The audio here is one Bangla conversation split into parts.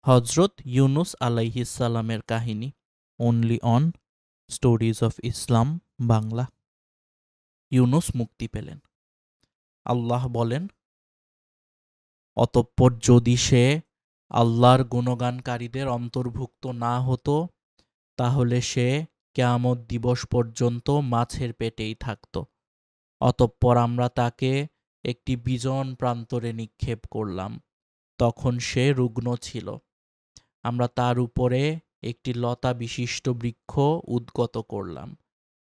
হজরত ইউনুস আলাইহিসসালামের কাহিনী only on stories of Islam Bangla. Yunus মুক্তি পেলেন। আল্লাহ বলেন, অতঃপর যদি সে আল্লাহর গুণগানকারীদের অন্তর্ভুক্ত না হতো তাহলে সে কিয়ামত দিবস পর্যন্ত মাছের পেটেই থাকত। অতঃপর আমরা তাকে একটি বিজন প্রান্তরে নিক্ষেপ করলাম। তখন সে রুগ্ন ছিল। আমরা তার উপরে একটি লতা বিশিষ্ট বৃক্ষ উদ্গত করলাম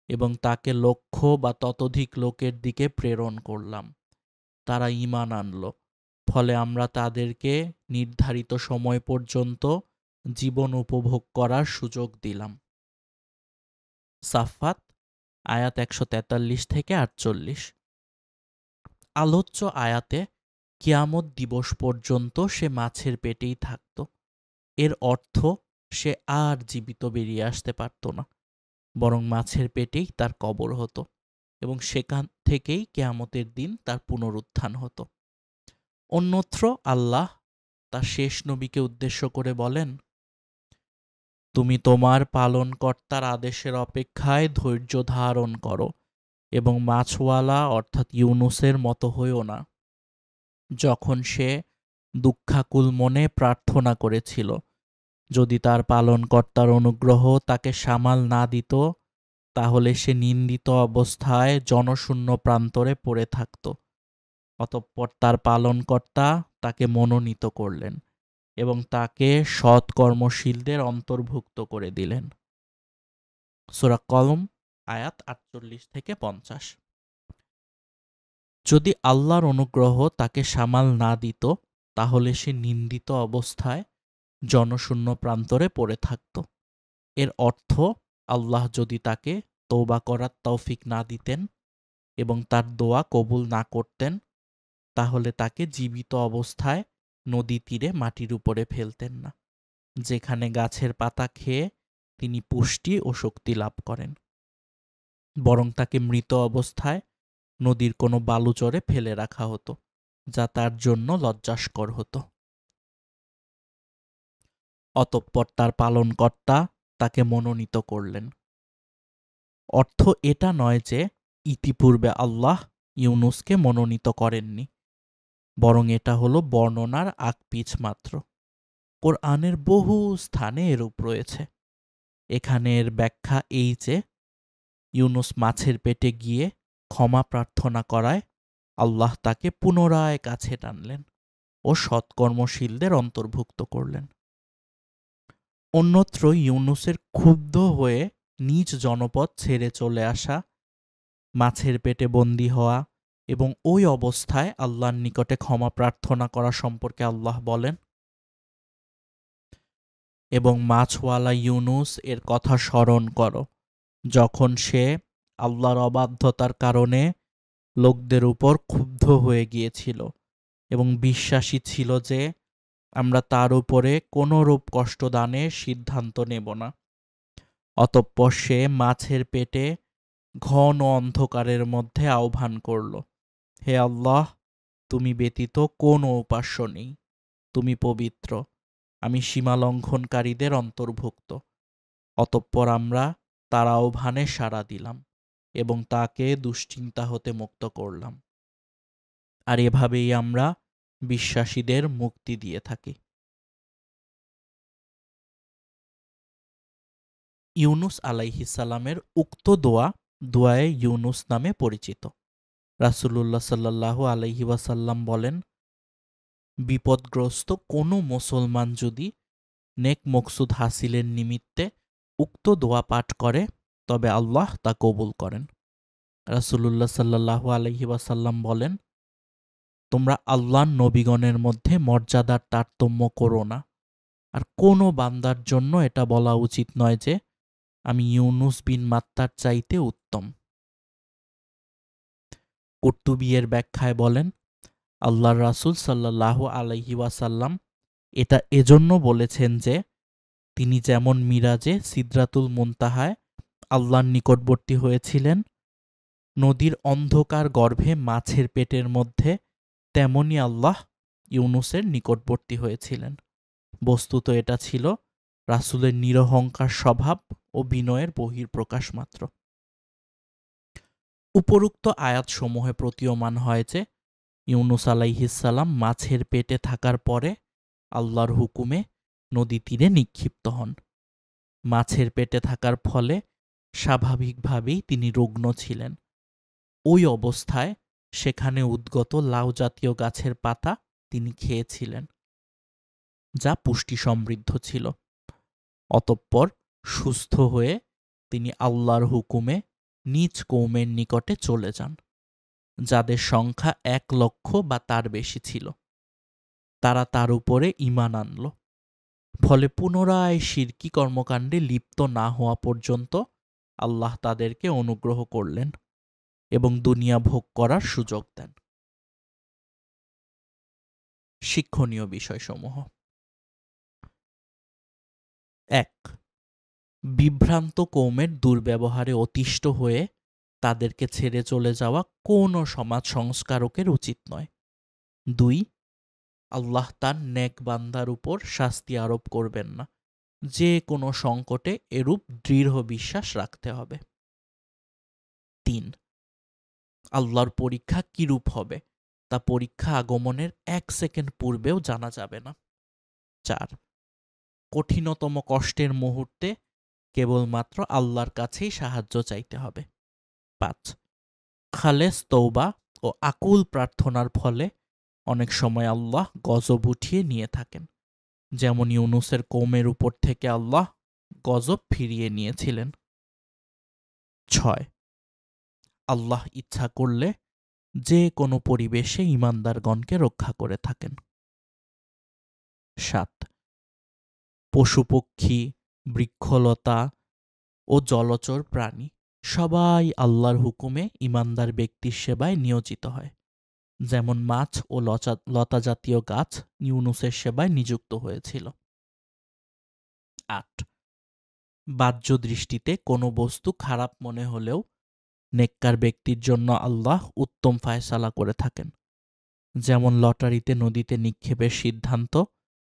এবং তাকে লক্ষ বা ততোধিক লোকের দিকে প্রেরণ করলাম। তারা ঈমান আনল। ফলে আমরা তাদেরকে নির্ধারিত সময় পর্যন্ত জীবন উপভোগ করার সুযোগ দিলাম। সাফফাত আয়াত ১৪৩ থেকে ৪৮। আলোচ্য আয়াতে কিয়ামত দিবস পর্যন্ত সে মাছের পেটেই থাকত। এর অর্থ সে আর জীবিত বেরিয়ে আসতে পারত না, বরং মাছের পেটেই তার কবর হতো এবং সেখান থেকেই কিয়ামতের দিন তার পুনরুত্থান হতো। অন্যত্র আল্লাহ তার শেষ নবীকে উদ্দেশ্য করে বলেন, তুমি তোমার পালনকর্তার আদেশের অপেক্ষায় ধৈর্য ধারণ করো এবং মাছওয়ালা অর্থাৎ ইউনুসের মতো হইও না, যখন সে দুঃখাকুল মনে প্রার্থনা করেছিল। যদি তার পালনকর্তার অনুগ্রহ তাকে সামাল না দিত তাহলে সে নিন্দিত অবস্থায় জনশূন্য প্রান্তরে পড়ে থাকত। অতঃপর তার পালনকর্তা তাকে মনোনীত করলেন এবং তাকে সৎ কর্মশীলদের অন্তর্ভুক্ত করে দিলেন। সূরা কলম আয়াত ৪৮ থেকে ৫০। যদি আল্লাহর অনুগ্রহ তাকে সামাল না দিত তাহলে সে নিন্দিত অবস্থায় জনশূন্য প্রান্তরে পড়ে থাকত। এর অর্থ আল্লাহ যদি তাকে তওবা করার তৌফিক না দিতেন এবং তার দোয়া কবুল না করতেন তাহলে তাকে জীবিত অবস্থায় নদী তীরে মাটির উপরে ফেলতেন না, যেখানে গাছের পাতা খেয়ে তিনি পুষ্টি ও শক্তি লাভ করেন, বরং তাকে মৃত অবস্থায় নদীর কোনো বালুচরে ফেলে রাখা হতো, যা তার জন্য লজ্জাস্কর হতো। অতঃপর তার পালনকর্তা তাকে মনোনীত করলেন। অর্থ এটা নয় যে ইতিপূর্বে আল্লাহ ইউনুসকে মনোনীত করেননি, বরং এটা হলো বর্ণনার আকপিচ মাত্র। কোরআনের বহু স্থানে এরূপ রয়েছে। এখানে এর ব্যাখ্যা এই যে ইউনুস মাছের পেটে গিয়ে ক্ষমা প্রার্থনা করায় আল্লাহ তাকে পুনরায় কাছে টানলেন ও সৎকর্মশীলদের অন্তর্ভুক্ত করলেন। অন্যত্র ইউনুসের ক্ষুব্ধ হয়ে নিজ জনপদ ছেড়ে চলে আসা, মাছের পেটে বন্দী হওয়া এবং ওই অবস্থায় আল্লাহর নিকটে ক্ষমা প্রার্থনা করা সম্পর্কে আল্লাহ বলেন, এবং মাছওয়ালা ইউনুস এর কথা স্মরণ করো, যখন সে আল্লাহর অবাধ্যতার কারণে লোকদের উপর ক্ষুব্ধ হয়ে গিয়েছিল এবং বিশ্বাসী ছিল যে আমরা তার উপরে কোনরূপ কষ্টদানের সিদ্ধান্ত নেব না। অতঃপর সে মাছের পেটে ঘন অন্ধকারের মধ্যে আহ্বান করল, হে আল্লাহ, তুমি ব্যতীত কোনো উপাস্য নেই, তুমি পবিত্র, আমি সীমালঙ্ঘনকারীদের অন্তর্ভুক্ত। অতঃপর আমরা তার আহ্বানে সাড়া দিলাম এবং তাকে দুশ্চিন্তা হতে মুক্ত করলাম। আর এভাবেই আমরা বিশ্বাসীদের মুক্তি দিয়ে থাকি। ইউনুস আলাইহিসসালামের উক্ত দোয়ায়ে ইউনুস নামে পরিচিত। রাসূলুল্লাহ সাল্লাল্লাহু আলাইহি ওয়াসাল্লাম বলেন, বিপদগ্রস্ত কোনো মুসলমান যদি নেক মকসুদ হাসিলের নিমিত্তে উক্ত দোয়া পাঠ করে তবে আল্লাহ তা কবুল করেন। রাসূলুল্লাহ সাল্লাল্লাহু আলাইহি ওয়াসাল্লাম বলেন, তোমরা আল্লাহর নবীগণের মধ্যে মর্যাদার তারতম্য করো না, আর কোনো বান্দার জন্য এটা বলা উচিত নয় যে আমি ইউনুস বিন মাত্তার চাইতে উত্তম। কুরতুবী এর ব্যাখ্যায় বলেন, আল্লাহর রাসূল সাল্লাল্লাহু আলাইহি ওয়াসাল্লাম এটা এজন্য বলেছেন যে তিনি যেমন মিরাজে সিদরাতুল মুনতাহায় আল্লাহর নিকটবর্তী হয়েছিলেন, নদীর অন্ধকার গর্ভে মাছের পেটের মধ্যে তেমনি আল্লাহ ইউনুসের নিকটবর্তী হয়েছিলেন। বস্তুত এটা ছিল রাসূলের নিরহংকার স্বভাব ও বিনয়ের বহিঃপ্রকাশ মাত্র। উপরোক্ত আয়াতসমূহে প্রতীয়মান হয় যে ইউনুস আলাইহিসসালাম মাছের পেটে থাকার পরে আল্লাহর হুকুমে নদী তীরে নিক্ষিপ্ত হন। মাছের পেটে থাকার ফলে স্বাভাবিকভাবেই তিনি রুগ্ন ছিলেন। ওই অবস্থায় সেখানে উদ্গত লাউ জাতীয় গাছের পাতা তিনি খেয়েছিলেন, যা পুষ্টি সমৃদ্ধ ছিল। অতঃপর সুস্থ হয়ে তিনি আল্লাহর হুকুমে নিজ কৌমের নিকটে চলে যান, যাদের সংখ্যা 1,00,000 বা তার বেশি ছিল। তারা তার উপরে ঈমান আনল। ফলে পুনরায় শিরকি কর্মকাণ্ডে লিপ্ত না হওয়া পর্যন্ত আল্লাহ তাদেরকে অনুগ্রহ করলেন এবং দুনিয়া ভোগ করার সুযোগ দেন। শিক্ষণীয় বিষয়সমূহ: 1. বিভ্রান্ত কৌমের দুর্ব্যবহারে অতিষ্ঠ হয়ে তাদেরকে ছেড়ে চলে যাওয়া কোনো সমাজ সংস্কারকের উচিত নয়। 2. আল্লাহ তার নেক বান্দার উপর শাস্তি আরোপ করবেন না। যে কোনো সংকটে এরূপ দৃঢ় বিশ্বাস রাখতে হবে। 3. আল্লাহর পরীক্ষা কিরূপ হবে তা পরীক্ষা আগমনের 1 সেকেন্ড পূর্বেও জানা যাবে না। 4. কঠিনতম কষ্টের মুহূর্তে কেবলমাত্র আল্লাহর কাছেই সাহায্য চাইতে হবে। 5. খালেস তওবা ও আকুল প্রার্থনার ফলে অনেক সময় আল্লাহ গজব উঠিয়ে নিয়ে থাকেন, যেমন ইউনুসের কওমের উপর থেকে আল্লাহ গজব ফিরিয়ে নিয়েছিলেন। 6. আল্লাহ ইচ্ছা করলে যে কোনো পরিবেশে ঈমানদারগণকে রক্ষা করে থাকেন। 7. পশুপক্ষী, বৃক্ষলতা ও জলচর প্রাণী সবাই আল্লাহর হুকুমে ঈমানদার ব্যক্তির সেবায় নিয়োজিত হয়, যেমন মাছ ও লতা জাতীয় গাছ ইউনুসের সেবায় নিযুক্ত হয়েছিল। 8. বাহ্য দৃষ্টিতে কোনো বস্তু খারাপ মনে হলেও নেককার ব্যক্তির জন্য আল্লাহ উত্তম ফায়সালা করে থাকেন, যেমন লটারিতে নদীতে নিক্ষেপের সিদ্ধান্ত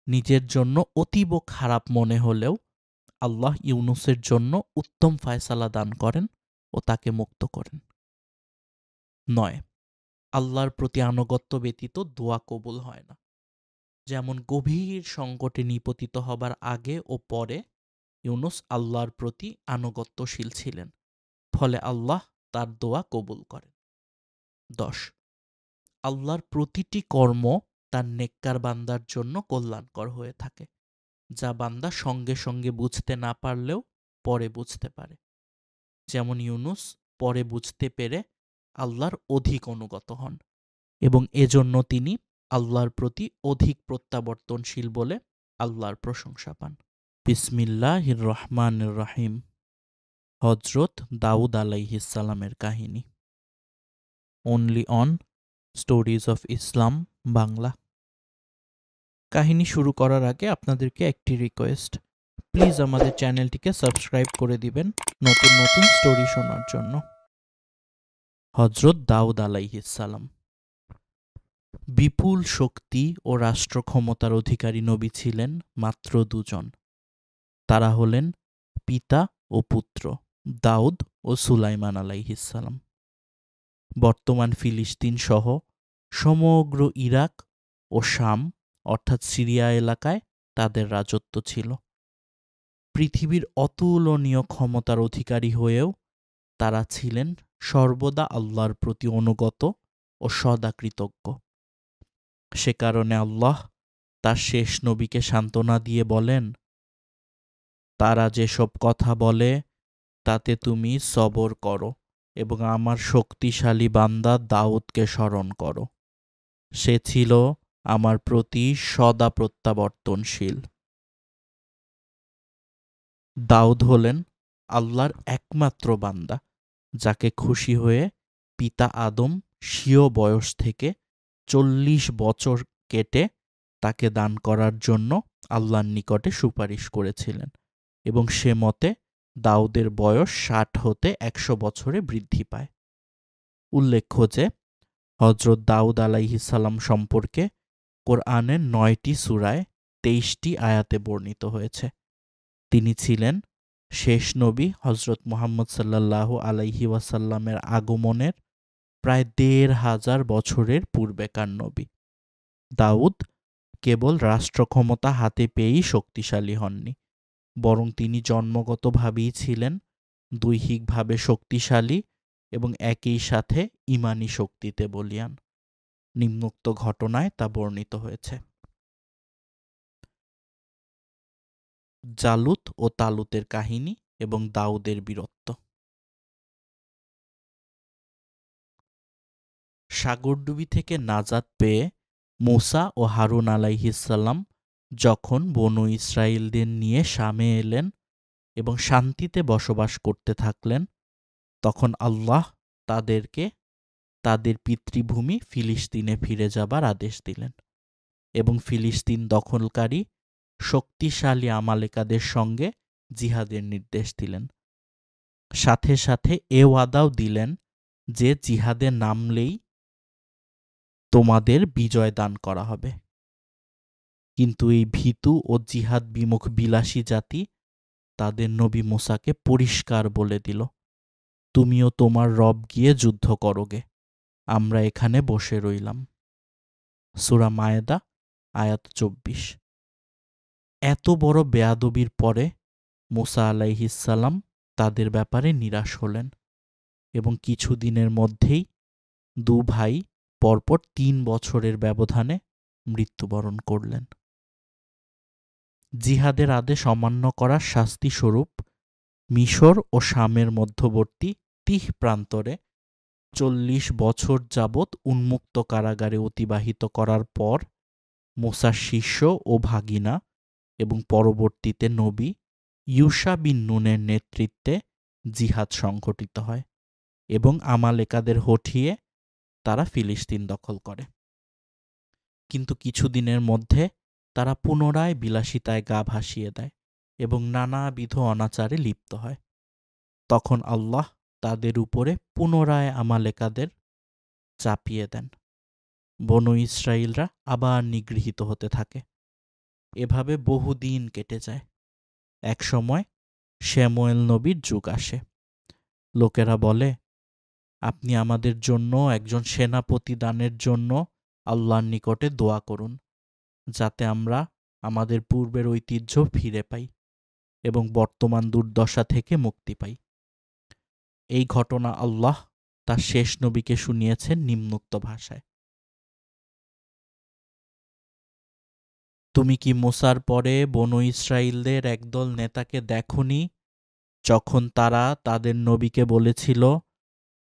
নিজের জন্য অতীব খারাপ মনে হলেও আল্লাহ ইউনুসের জন্য উত্তম ফায়সালা দান করেন ও তাকে মুক্ত করেন। 9. আল্লাহর প্রতি আনুগত্য ব্যতীত দোয়া কবুল হয় না। যেমন গভীর সংকটে নিপতিত হবার আগে ও পরে ইউনুস আল্লাহর প্রতি আনুগত্যশীল ছিলেন, ফলে আল্লাহ তার দোয়া কবুল করেন। 10. আল্লাহর প্রতিটি কর্ম তার নেককার বান্দার জন্য কল্যাণকর হয়ে থাকে, যা বান্দা সঙ্গে সঙ্গে বুঝতে না পারলেও পরে বুঝতে পারে। যেমন ইউনুস পরে বুঝতে পেরে আল্লাহর অধিক অনুগত হন এবং এজন্য তিনি আল্লাহর প্রতি অধিক প্রত্যাবর্তনশীল বলে আল্লাহর প্রশংসা পান। বিসমিল্লাহির রহমানির রহিম। হযরত দাউদ আলাইহিসসালামের কাহিনী। Only on stories of Islam Bangla. কাহিনী শুরু করার আগে আপনাদেরকে একটি রিকোয়েস্ট, প্লিজ আমাদের চ্যানেলটিকে সাবস্ক্রাইব করে দিবেন নতুন নতুন স্টোরি শোনার জন্য। হযরত দাউদ আলাইহিসসালাম। বিপুল শক্তি ও রাষ্ট্র ক্ষমতার অধিকারী নবী ছিলেন মাত্র 2 জন। তারা হলেন পিতা ও পুত্র, দাউদ ও সুলাইমান আলাইহিসসালাম। বর্তমান ফিলিস্তিন সহ সমগ্র ইরাক ও শাম অর্থাৎ সিরিয়া এলাকায় তাদের রাজত্ব ছিল। পৃথিবীর অতুলনীয় ক্ষমতার অধিকারী হয়েও তারা ছিলেন সর্বদা আল্লাহর প্রতি অনুগত ও সদা কৃতজ্ঞ। সে কারণে আল্লাহ তার শেষ নবীকে সান্ত্বনা দিয়ে বলেন, তারা যেসব কথা বলে তাতে তুমি সবর করো এবং আমার শক্তিশালী বান্দা দাউদকে স্মরণ করো। সে ছিল আমার প্রতি সদা প্রত্যাবর্তনশীল। দাউদ হলেন আল্লাহর একমাত্র বান্দা, যাকে খুশি হয়ে পিতা আদম স্বীয় বয়স থেকে 40 বছর কেটে তাকে দান করার জন্য আল্লাহর নিকটে সুপারিশ করেছিলেন এবং সে মতে দাউদের বয়স 60 হতে 100 বছরে বৃদ্ধি পায়। উল্লেখ্য যে হযরত দাউদ আলাইহিসসালাম সম্পর্কে কোরআনের 9টি সূরায় 23টি আয়াতে বর্ণিত হয়েছে। তিনি ছিলেন শেষ নবী হযরত মুহাম্মদ সাল্লাল্লাহু আলাইহি ওয়াসাল্লামের আগমনের প্রায় ১৫০০ বছরের পূর্বেকার নবী। দাউদ কেবল রাষ্ট্রক্ষমতা হাতে পেয়েই শক্তিশালী হননি, বরং তিনি জন্মগতভাবেই ছিলেন দৈহিকভাবে শক্তিশালী এবং একই সাথে ঈমানী শক্তিতে বলীয়ান। নিম্নোক্ত ঘটনায় তা বর্ণিত হয়েছে। জালুত ও তালুতের কাহিনী এবং দাউদের বীরত্ব। সাগরডুবি থেকে নাজাত পেয়ে মূসা ও হারুন আলাইহিসসালাম যখন বনু ইসরাইলদের নিয়ে শামে এলেন এবং শান্তিতে বসবাস করতে থাকলেন, তখন আল্লাহ তাদেরকে তাদের পিতৃভূমি ফিলিস্তিনে ফিরে যাবার আদেশ দিলেন এবং ফিলিস্তিন দখলকারী শক্তিশালী আমালেকাদের সঙ্গে জিহাদের নির্দেশ দিলেন। সাথে সাথে এ ওয়াদাও দিলেন যে জিহাদে নামলেই তোমাদের বিজয় দান করা হবে। কিন্তু এই ভীতু ও জিহাদ বিমুখ বিলাসী জাতি তাদের নবী মূসাকে পরিষ্কার বলে দিল, তুমিও তোমার রব গিয়ে যুদ্ধ করোগে, আমরা এখানে বসে রইলাম। সূরা মায়েদা আয়াত ২৪। এত বড় বেয়াদবির পরে মূসা আলাইহিসসালাম তাদের ব্যাপারে নিরাশ হলেন এবং কিছুদিনের মধ্যেই দু ভাই পরপর ৩ বছরের ব্যবধানে মৃত্যুবরণ করলেন। জিহাদের আদেশ অমান্য করার শাস্তিস্বরূপ মিশর ও শামের মধ্যবর্তী তিহ প্রান্তরে ৪০ বছর যাবৎ উন্মুক্ত কারাগারে অতিবাহিত করার পর মূসার শিষ্য ও ভাগিনা এবং পরবর্তীতে নবী ইউশা বিন নুনের নেতৃত্বে জিহাদ সংঘটিত হয় এবং আমালেকাদের হঠিয়ে তারা ফিলিস্তিন দখল করে। কিন্তু কিছুদিনের মধ্যে তারা পুনরায় বিলাসিতায় গা ভাসিয়ে দেয় এবং নানাবিধ অনাচারে লিপ্ত হয়। তখন আল্লাহ তাদের উপরে পুনরায় আমালেকাদের চাপিয়ে দেন। বনু ইসরাইলরা আবার নিগৃহীত হতে থাকে। এভাবে বহুদিন কেটে যায়। একসময় শ্যামুয়েল নবীর যুগ আসে। লোকেরা বলে, আপনি আমাদের জন্য একজন সেনাপতি দানের জন্য আল্লাহর নিকটে দোয়া করুন, যাতে আমরা আমাদের পূর্বের ঐতিহ্য ফিরে পাই এবং বর্তমান দুর্দশা থেকে মুক্তি পাই। এই ঘটনা আল্লাহ তার শেষ নবীকে শুনিয়েছেন নিম্নোক্ত ভাষায়। তুমি কি মূসার পরে বনু ইসরাইলদের একদল নেতাকে দেখোনি, যখন তারা তাদের নবীকে বলেছিল,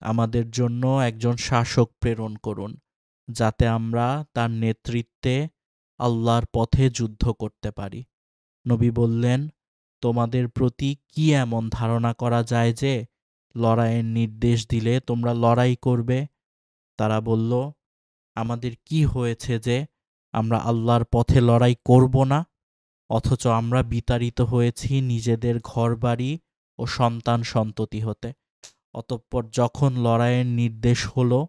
আমাদের জন্য একজন শাসক প্রেরণ করুন, যাতে আমরা তার নেতৃত্বে আল্লাহর পথে যুদ্ধ করতে পারি। নবী বললেন, তোমাদের প্রতি কি এমন ধারণা করা যায় যে লড়াইয়ের নির্দেশ দিলে তোমরা লড়াই করবে? তারা বলল, আমাদের কি হয়েছে যে আমরা আল্লাহর পথে লড়াই করব না, অথচ আমরা বিতাড়িত হয়েছি নিজেদের ঘরবাড়ি ও সন্তান সন্ততি হতে। অতঃপর যখন লড়াইয়ের নির্দেশ হলো,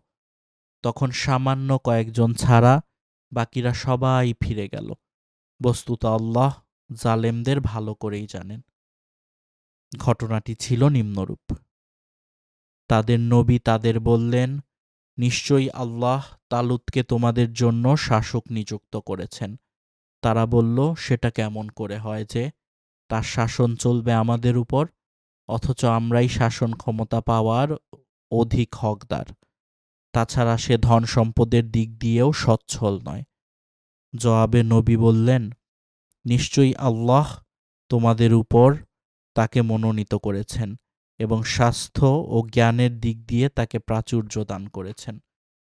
তখন সামান্য কয়েকজন ছাড়া বাকিরা সবাই ফিরে গেল। বস্তুত আল্লাহ জালেমদের ভালো করেই জানেন। ঘটনাটি ছিল নিম্নরূপ। তাদের নবী তাদের বললেন, নিশ্চয়ই আল্লাহ তালুতকে তোমাদের জন্য শাসক নিযুক্ত করেছেন। তারা বলল, সেটা কেমন করে হয় যে তার শাসন চলবে আমাদের উপর, অথচ আমরাই শাসন ক্ষমতা পাওয়ার অধিক হকদার। তাছাড়া সে ধন সম্পদের দিক দিয়েও সচ্ছল নয়। জবাবে নবী বললেন, নিশ্চয়ই আল্লাহ তোমাদের উপর তাকে মনোনীত করেছেন এবং স্বাস্থ্য ও জ্ঞানের দিক দিয়ে তাকে প্রাচুর্য দান করেছেন।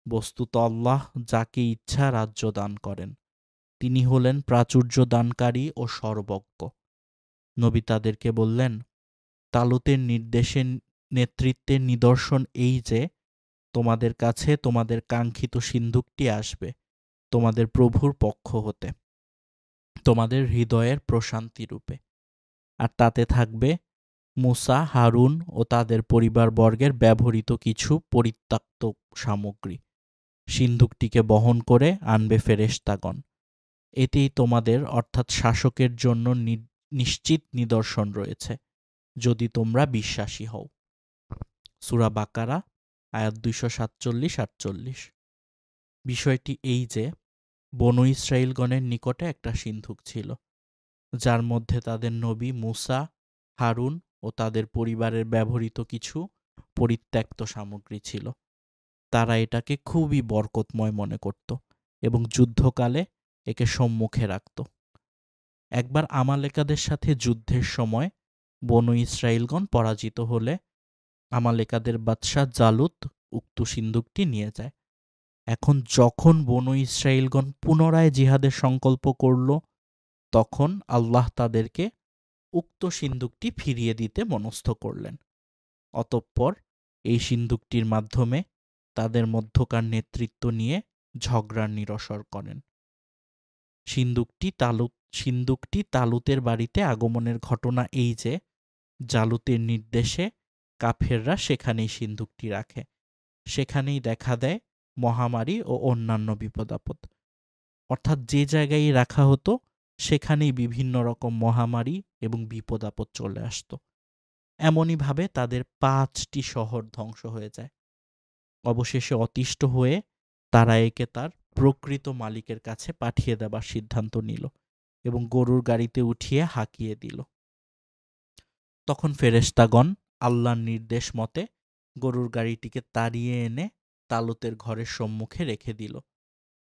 বস্তুত আল্লাহ যাকে ইচ্ছা রাজ্য দান করেন। তিনি হলেন প্রাচুর্য দানকারী ও সর্বজ্ঞ। নবী তাদেরকে বললেন, তালুতের নেতৃত্বের নিদর্শন এই যে তোমাদের কাছে তোমাদের কাঙ্ক্ষিত সিন্ধুকটি আসবে তোমাদের প্রভুর পক্ষ হতে, তোমাদের হৃদয়ের প্রশান্তি রূপে, আর তাতে থাকবে মূসা, হারুন ও তাদের পরিবারবর্গের ব্যবহৃত কিছু পরিত্যক্ত সামগ্রী। সিন্ধুকটিকে বহন করে আনবে ফেরেশতাগণ। এতেই তোমাদের অর্থাৎ শাসকের জন্য নিশ্চিত নিদর্শন রয়েছে, যদি তোমরা বিশ্বাসী হও। সূরা বাকারা আয়াত 247-48। বিষয়টি এই যে, বনু ইসরাইলগণের নিকটে একটা সিন্ধুক ছিল, যার মধ্যে তাদের নবী মূসা, হারুন ও তাদের পরিবারের ব্যবহৃত কিছু পরিত্যক্ত সামগ্রী ছিল। তারা এটাকে খুবই বরকতময় মনে করত এবং যুদ্ধকালে একে সম্মুখে রাখত। একবার আমালেকাদের সাথে যুদ্ধের সময় বনু ইসরাইলগণ পরাজিত হলে আমালেকাদের বাদশাহ জালুত উক্ত সিন্ধুকটি নিয়ে যায়। এখন যখন বনু ইসরাইলগণ পুনরায় জিহাদের সংকল্প করল, তখন আল্লাহ তাদেরকে উক্ত সিন্ধুকটি ফিরিয়ে দিতে মনস্থ করলেন। অতঃপর এই সিন্ধুকটির মাধ্যমে তাদের মধ্যকার নেতৃত্ব নিয়ে ঝগড়ার নিরসন করেন। সিন্ধুকটি তালুতের বাড়িতে আগমনের ঘটনা এই যে, জালুতের নির্দেশে কাফেররা সেখানেই সিন্ধুকটি রাখে। সেখানেই দেখা দেয় মহামারী ও অন্যান্য বিপদাপদ। অর্থাৎ যে জায়গায় রাখা হতো সেখানেই বিভিন্ন রকম মহামারী এবং বিপদাপদ চলে আসতো। এমনইভাবে তাদের 5টি শহর ধ্বংস হয়ে যায়। অবশেষে অতিষ্ঠ হয়ে তারা একে তার প্রকৃত মালিকের কাছে পাঠিয়ে দেবার সিদ্ধান্ত নিল এবং গরুর গাড়িতে উঠিয়ে হাঁকিয়ে দিল। তখন ফেরেশতাগণ আল্লাহর নির্দেশ মতে গরুর গাড়িটিকে তাড়িয়ে এনে তালুতের ঘরের সম্মুখে রেখে দিল।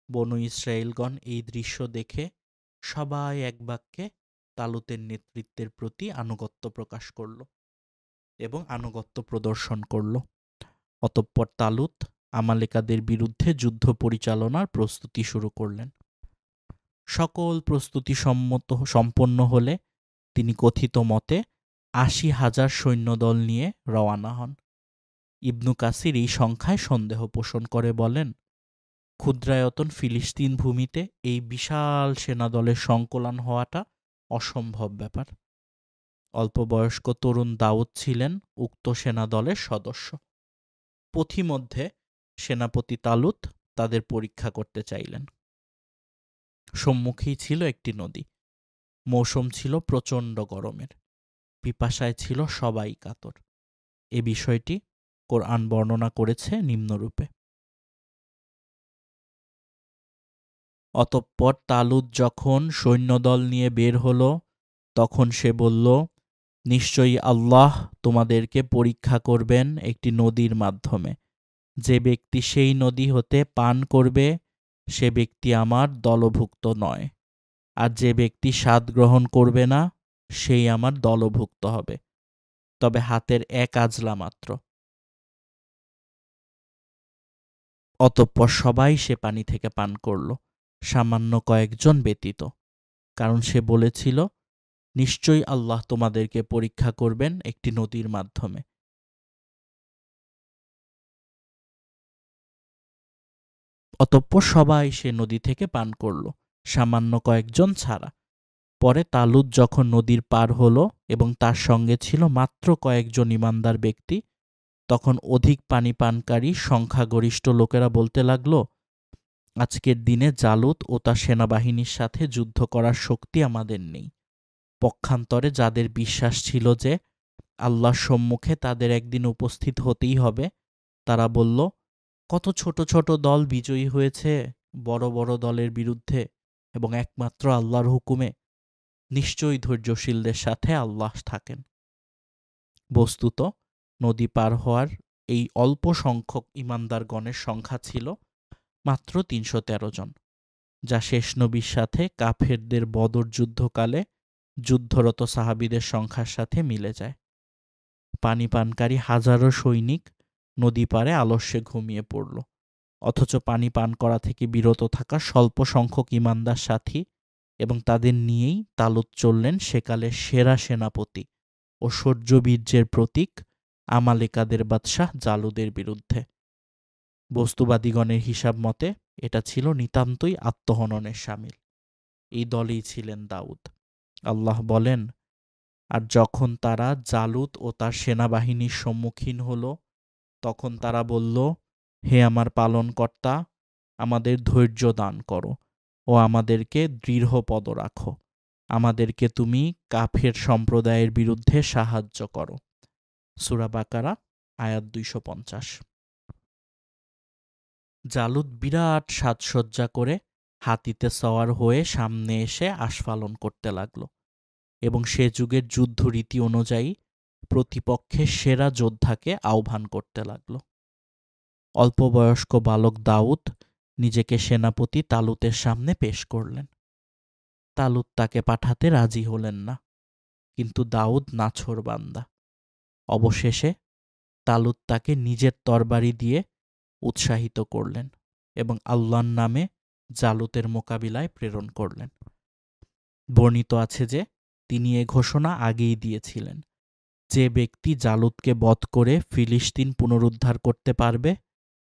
বনু ইসরাইলগণ এই দৃশ্য দেখে সবাই এক বাক্যে তালুতের নেতৃত্বের প্রতি আনুগত্য প্রকাশ করল এবং আনুগত্য প্রদর্শন করল। অতঃপর তালুত আমালেকাদের বিরুদ্ধে যুদ্ধ পরিচালনার প্রস্তুতি শুরু করলেন। সকল প্রস্তুতি সম্পন্ন হলে তিনি কথিত মতে 80,000 সৈন্যদল নিয়ে রওয়ানা হন। ইবনু কাসির এই সংখ্যায় সন্দেহ পোষণ করে বলেন, ক্ষুদ্রায়তন ফিলিস্তিন ভূমিতে এই বিশাল সেনাদলের সংকলন হওয়াটা অসম্ভব ব্যাপার। অল্পবয়স্ক তরুণ দাউদ ছিলেন উক্ত সেনাদলের সদস্য। পথিমধ্যে সেনাপতি তালুত তাদের পরীক্ষা করতে চাইলেন। সম্মুখেই ছিল একটি নদী। মৌসুম ছিল প্রচণ্ড গরমের। পিপাসায় ছিল সবাই কাতর। এ বিষয়টি কোরআন বর্ণনা করেছে নিম্নরূপে। অতঃপর তালুত যখন সৈন্যদল নিয়ে বের হল, তখন সে বলল, নিশ্চয়ই আল্লাহ তোমাদেরকে পরীক্ষা করবেন একটি নদীর মাধ্যমে। যে ব্যক্তি সেই নদী হতে পান করবে সে ব্যক্তি আমার দলভুক্ত নয়, আর যে ব্যক্তি স্বাদ গ্রহণ করবে না সেই আমার দলভুক্ত হবে, তবে হাতের এক আজলা মাত্র। অতঃপর সবাই সে পানি থেকে পান করল, সামান্য কয়েকজন ব্যতীত, কারণ সে বলেছিল, নিশ্চয়ই আল্লাহ তোমাদেরকে পরীক্ষা করবেন একটি নদীর মাধ্যমে। অতঃপর সবাই সে নদী থেকে পান করল, সামান্য কয়েকজন ছাড়া। পরে তালুত যখন নদীর পার হল এবং তার সঙ্গে ছিল মাত্র কয়েকজন ঈমানদার ব্যক্তি, তখন অধিক পানি পানকারী সংখ্যাগরিষ্ঠ লোকেরা বলতে লাগল, আজকের দিনে জালুত ও তার সেনাবাহিনীর সাথে যুদ্ধ করার শক্তি আমাদের নেই। পক্ষান্তরে যাদের বিশ্বাস ছিল যে আল্লাহর সম্মুখে তাদের একদিন উপস্থিত হতেই হবে, তারা বলল, কত ছোট ছোট দল বিজয়ী হয়েছে বড় বড় দলের বিরুদ্ধে, এবং একমাত্র আল্লাহর হুকুমে। নিশ্চয়ই ধৈর্যশীলদের সাথে আল্লাহ থাকেন। বস্তুত নদী পার হওয়ার এই অল্প সংখ্যক ঈমানদারগণের সংখ্যা ছিল মাত্র 313 জন, যা শেষ নবীর সাথে কাফেরদের বদর যুদ্ধকালে যুদ্ধরত সাহাবীদের সংখ্যার সাথে মিলে যায়। পানি পানকারী হাজারো সৈনিক নদী পাড়ে আলস্যে ঘুমিয়ে পড়ল, অথচ পানি পান করা থেকে বিরত থাকা স্বল্প সংখ্যক ঈমানদার সাথী এবং তাদের নিয়েই তালুত চললেন সেকালের সেরা সেনাপতি ও শৌর্যবীর্যের প্রতীক আমালেকাদের বাদশাহ জালুদের বিরুদ্ধে। বস্তুবাদীগণের হিসাব মতে এটা ছিল নিতান্তই আত্মহননের শামিল। এই দলেই ছিলেন দাউদ। আল্লাহ বলেন, আর যখন তারা জালুত ও তার সেনাবাহিনীর সম্মুখীন হল, তখন তারা বলল, হে আমার পালনকর্তা, আমাদের ধৈর্য দান করো, ও আমাদেরকে দৃঢ়পদ রাখো। আমাদেরকে তুমি কাফের সম্প্রদায়ের বিরুদ্ধে সাহায্য করো। সূরা বাকারা আয়াত 250। জালুত বিরাট সাজসজ্জা করে হাতিতে সওয়ার হয়ে সামনে এসে আস্ফালন করতে লাগল এবং সে যুগের যুদ্ধরীতি অনুযায়ী প্রতিপক্ষের সেরা যোদ্ধাকে আহ্বান করতে লাগল। অল্পবয়স্ক বালক দাউদ নিজেকে সেনাপতি তালুতের সামনে পেশ করলেন। তালুত তাকে পাঠাতে রাজি হলেন না, কিন্তু দাউদ নাছোড়বান্দা। অবশেষে তালুত তাকে নিজের তরবারি দিয়ে উৎসাহিত করলেন এবং আল্লাহর নামে জালুতের মোকাবিলায় প্রেরণ করলেন। বর্ণিত আছে যে তিনি এ ঘোষণা আগেই দিয়েছিলেন, যে ব্যক্তি জালুতকে বধ করে ফিলিস্তিন পুনরুদ্ধার করতে পারবে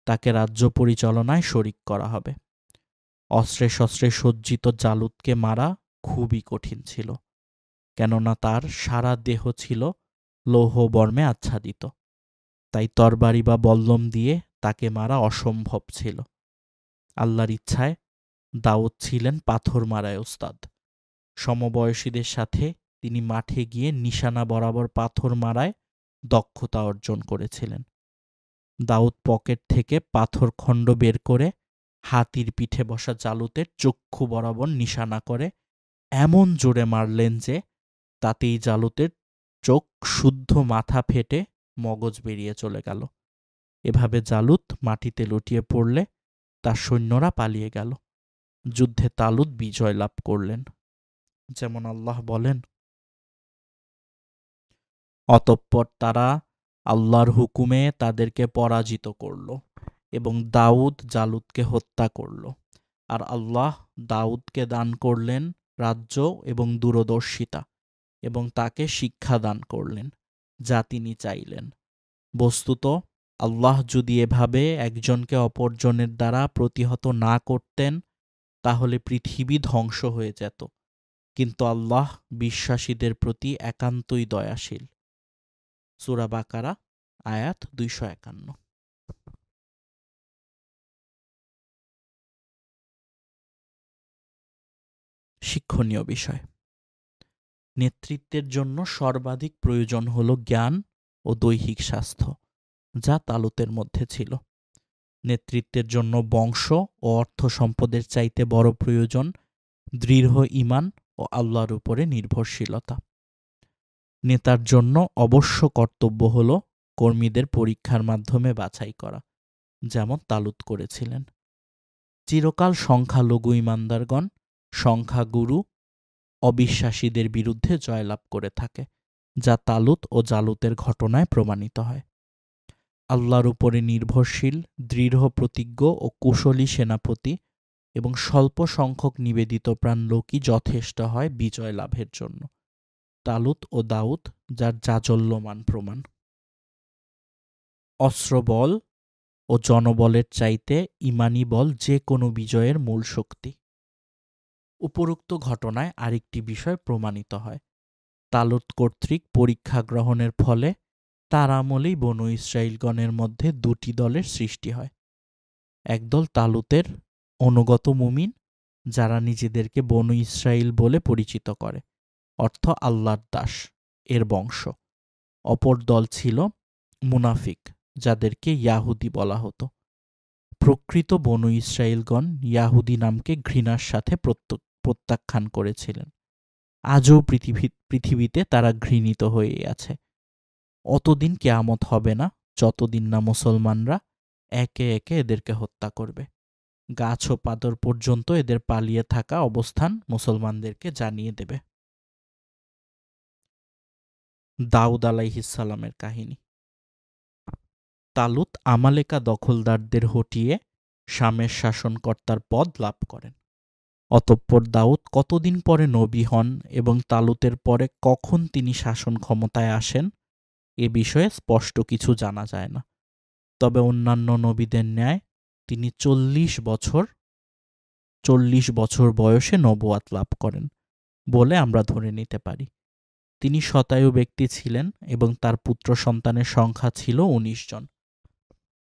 তাকে রাজ্য পরিচালনায় শরিক করা হবে। অস্ত্রে শস্ত্রে সজ্জিত জালুতকে মারা খুবই কঠিন ছিল, কেননা তার সারা দেহ ছিল লৌহ বর্মে আচ্ছাদিত। তাই তরবারি বা বল্লম দিয়ে তাকে মারা অসম্ভব ছিল। আল্লাহর ইচ্ছায় দাউদ ছিলেন পাথর মারায় ওস্তাদ। সমবয়সীদের সাথে তিনি মাঠে গিয়ে নিশানা বরাবর পাথর মারায় দক্ষতা অর্জন করেছিলেন। দাউদ পকেট থেকে পাথর খণ্ড বের করে হাতির পিঠে বসা জালুতের চক্ষু বরাবর নিশানা করে এমন জোরে মারলেন যে তাতেই জালুতের চোখ শুদ্ধ মাথা ফেটে মগজ বেরিয়ে চলে গেল। এভাবে জালুত মাটিতে লুটিয়ে পড়লে তার সৈন্যরা পালিয়ে গেল। যুদ্ধে তালুত বিজয় লাভ করলেন। যেমন আল্লাহ বলেন, অতঃপর তারা আল্লাহর হুকুমে তাদেরকে পরাজিত করল এবং দাউদ জালুতকে হত্যা করল। আর আল্লাহ দাউদকে দান করলেন রাজ্য এবং দূরদর্শিতা, এবং তাকে শিক্ষা দান করলেন যা তিনি চাইলেন। বস্তুত আল্লাহ যদি এভাবে একজনকে অপরজনের দ্বারা প্রতিহত না করতেন তাহলে পৃথিবী ধ্বংস হয়ে যেত, কিন্তু আল্লাহ বিশ্বাসীদের প্রতি একান্তই দয়াশীল। সূরা বাকারা আয়াত 251। শিক্ষণীয় বিষয়: নেতৃত্বের জন্য সর্বাধিক প্রয়োজন হল জ্ঞান ও দৈহিক স্বাস্থ্য, যা তালুতের মধ্যে ছিল। নেতৃত্বের জন্য বংশ ও অর্থ সম্পদের চাইতে বড় প্রয়োজন দৃঢ় ঈমান ও আল্লাহর উপরে নির্ভরশীলতা। নেতার জন্য অবশ্য কর্তব্য হল কর্মীদের পরীক্ষার মাধ্যমে বাছাই করা, যেমন তালুত করেছিলেন। চিরকাল সংখ্যালঘু ঈমানদারগণ সংখ্যাগুরু অবিশ্বাসীদের বিরুদ্ধে জয়লাভ করে থাকে, যা তালুত ও জালুতের ঘটনায় প্রমাণিত হয়। আল্লাহর উপরে নির্ভরশীল, দৃঢ় প্রতিজ্ঞ ও কুশলী সেনাপতি এবং স্বল্প সংখ্যক নিবেদিত প্রাণ লোকই যথেষ্ট হয় বিজয় লাভের জন্য। তালুত ও দাউদ যার জাজল্যমান প্রমাণ। অস্ত্রবল ও জনবলের চাইতে ঈমানী বল যে কোনো বিজয়ের মূল শক্তি। উপরোক্ত ঘটনায় আরেকটি বিষয় প্রমাণিত হয়। তালুত কর্তৃক পরীক্ষা গ্রহণের ফলে তার আমলেই বনু ইসরাঈলগণের মধ্যে দুটি দলের সৃষ্টি হয়। একদল তালুতের অনুগত মুমিন, যারা নিজেদেরকে বনু ইসরাঈল বলে পরিচিত করে, অর্থ আল্লাহর দাস এর বংশ। অপর দল ছিল মুনাফিক, যাদেরকে ইয়াহুদি বলা হতো। প্রকৃত বনু ইসরাঈলগণ ইয়াহুদি নামকে ঘৃণার সাথে প্রত্যাখ্যান করেছিলেন। আজও পৃথিবীতে তারা ঘৃণিত হয়েই আছে। অতদিন কিয়ামত হবে না যতদিন না মুসলমানরা একে একে এদেরকে হত্যা করবে। গাছ ও পাথর পর্যন্ত এদের পালিয়ে থাকা অবস্থান মুসলমানদেরকে জানিয়ে দেবে। দাউদ আলাইহিসসালামের কাহিনী। তালুত আমালেকা দখলদারদের হটিয়ে শামের শাসনকর্তার পদ লাভ করেন। অতঃপর দাউদ কতদিন পরে নবী হন এবং তালুতের পরে কখন তিনি শাসন ক্ষমতায় আসেন এ বিষয়ে স্পষ্ট কিছু জানা যায় না। তবে অন্যান্য নবীদের ন্যায় তিনি 40 বছর বয়সে নবুয়াত লাভ করেন বলে আমরা ধরে নিতে পারি। তিনি শতায়ু ব্যক্তি ছিলেন এবং তার পুত্র সন্তানের সংখ্যা ছিল 19 জন।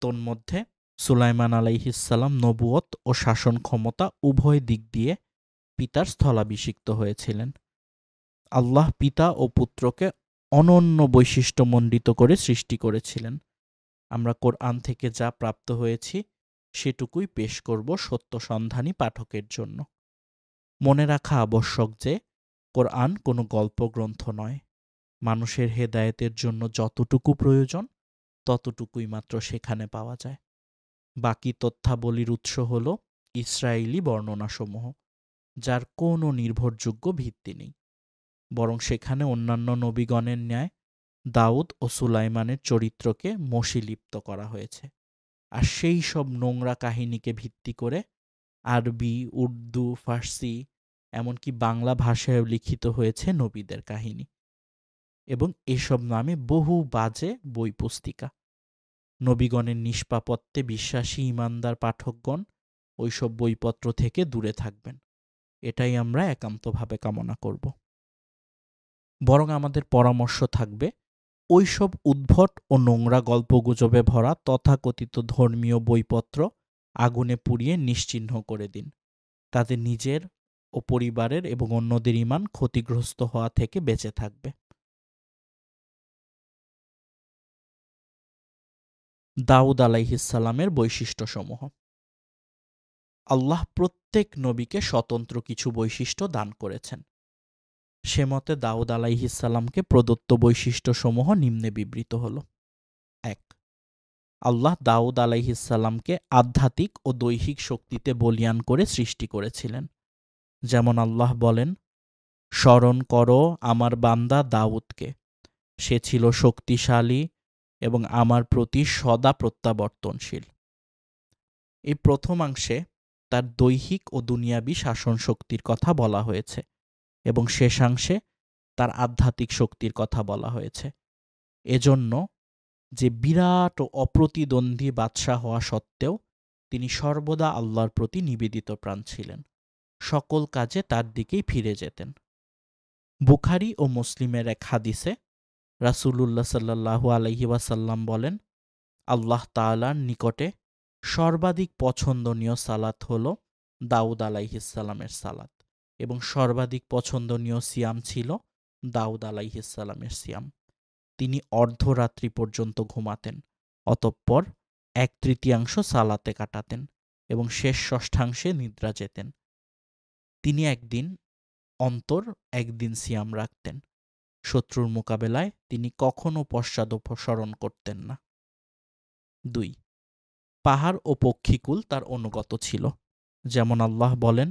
তন্মধ্যে সুলাইমান আলাইহিসসালাম নবুয়ত ও শাসন ক্ষমতা উভয় দিক দিয়ে পিতার স্থলাভিষিক্ত হয়েছিলেন। আল্লাহ পিতা ও পুত্রকে অনন্য বৈশিষ্ট্যমণ্ডিত করে সৃষ্টি করেছিলেন। আমরা কোরআন থেকে যা প্রাপ্ত হয়েছি সেটুকুই পেশ করব সত্যসন্ধানী পাঠকের জন্য। মনে রাখা আবশ্যক যে কোরআন কোনো গল্পগ্রন্থ নয়। মানুষের হেদায়েতের জন্য যতটুকু প্রয়োজন ততটুকুই মাত্র সেখানে পাওয়া যায়। বাকি তথ্যাবলীর উৎস হল ইসরায়েলি বর্ণনাসমূহ, যার কোনো নির্ভরযোগ্য ভিত্তি নেই, বরং সেখানে অন্যান্য নবীগণের ন্যায় দাউদ ও সুলাইমানের চরিত্রকে মষীলিপ্ত করা হয়েছে। আর সেই সব নোংরা কাহিনীকে ভিত্তি করে আরবি, উর্দু, ফার্সি এমনকি বাংলা ভাষায়ও লিখিত হয়েছে নবীদের কাহিনী, এবং এসব নামে বহু বাজে বই পুস্তিকা। নবীগণের নিষ্পাপত্বে বিশ্বাসী ঈমানদার পাঠকগণ ওইসব বইপত্র থেকে দূরে থাকবেন, এটাই আমরা একান্তভাবে কামনা করব। বরং আমাদের পরামর্শ থাকবে ওইসব উদ্ভট ও নোংরা গল্পগুজবে ভরা তথাকথিত ধর্মীয় বইপত্র আগুনে পুড়িয়ে নিশ্চিহ্ন করে দিন। তাতে নিজের ও পরিবারের এবং অন্যদের ঈমান ক্ষতিগ্রস্ত হওয়া থেকে বেঁচে থাকবে। দাউদ আলাইহিসসালামের বৈশিষ্ট্যসমূহ। আল্লাহ প্রত্যেক নবীকে স্বতন্ত্র কিছু বৈশিষ্ট্য দান করেছেন। সে মতে দাউদ আলাইহিসসালামকে প্রদত্ত বৈশিষ্ট্যসমূহ নিম্নে বিবৃত হল। ১. আল্লাহ দাউদ আলাইহিসসালামকে আধ্যাত্মিক ও দৈহিক শক্তিতে বলীয়ান করে সৃষ্টি করেছিলেন। যেমন আল্লাহ বলেন, স্মরণ করো আমার বান্দা দাউদকে, সে ছিল শক্তিশালী এবং আমার প্রতি সদা প্রত্যাবর্তনশীল। এই প্রথমাংশে তার দৈহিক ও দুনিয়াবী শাসন শক্তির কথা বলা হয়েছে এবং শেষাংশে তার আধ্যাত্মিক শক্তির কথা বলা হয়েছে। এজন্য যে বিরাট ও অপ্রতিদ্বন্দ্বী বাদশাহ হওয়া সত্ত্বেও তিনি সর্বদা আল্লাহর প্রতি নিবেদিত প্রাণ ছিলেন, সকল কাজে তার দিকেই ফিরে যেতেন। বুখারী ও মুসলিমের এক হাদিসে রাসূলুল্লাহ সাল্লাল্লাহু আলাইহি ওয়াসাল্লাম বলেন, আল্লাহ তাআলার নিকটে সর্বাধিক পছন্দনীয় সালাত হল দাউদ আলাইহিসসালামের সালাত, এবং সর্বাধিক পছন্দনীয় সিয়াম ছিল দাউদ আলাইহিসসালামের সিয়াম। তিনি অর্ধরাত্রি পর্যন্ত ঘুমাতেন, অতঃপর 1/3 সালাতে কাটাতেন এবং শেষ ষষ্ঠাংশে নিদ্রা যেতেন। তিনি একদিন সিয়াম রাখতেন। শত্রুর মোকাবেলায় তিনি কখনো পশ্চাদপসরণ করতেন না। ২. পাহাড় ও পক্ষীকুল তার অনুগত ছিল। যেমন আল্লাহ বলেন,